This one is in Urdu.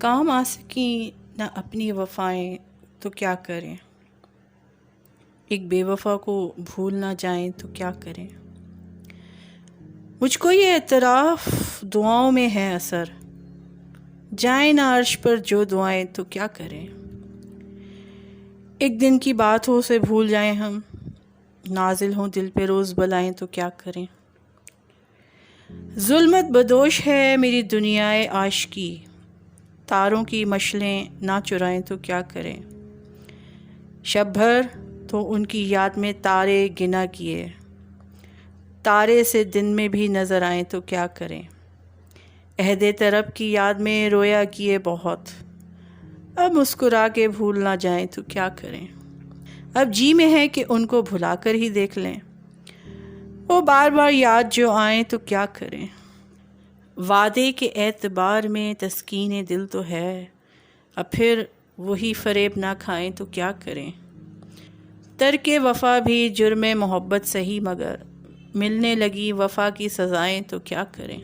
کام آ سکیں نہ اپنی وفائیں تو کیا کریں، ایک بے وفا کو بھول نہ جائیں تو کیا کریں۔ مجھ کو یہ اعتراف دعاؤں میں ہے اثر، جائیں نہ عرش پر جو دعائیں تو کیا کریں۔ ایک دن کی بات ہو اسے بھول جائیں ہم، نازل ہوں دل پہ روز بلائیں تو کیا کریں۔ ظلمت بدوش ہے میری دنیائے عاشقی، تاروں کی مشلیں نہ چرائیں تو کیا کریں۔ شب بھر تو ان کی یاد میں تارے گنا کیے، تارے سے دن میں بھی نظر آئیں تو کیا کریں۔ عہد طرب کی یاد میں رویا کیے بہت، اب مسکرا کے بھول نہ جائیں تو کیا کریں۔ اب جی میں ہے کہ ان کو بھلا کر ہی دیکھ لیں، وہ بار بار یاد جو آئیں تو کیا کریں۔ وعدے کے اعتبار میں تسکین دل تو ہے، اب پھر وہی فریب نہ کھائیں تو کیا کریں۔ ترک وفا بھی جرم محبت سہی، مگر ملنے لگی وفا کی سزائیں تو کیا کریں۔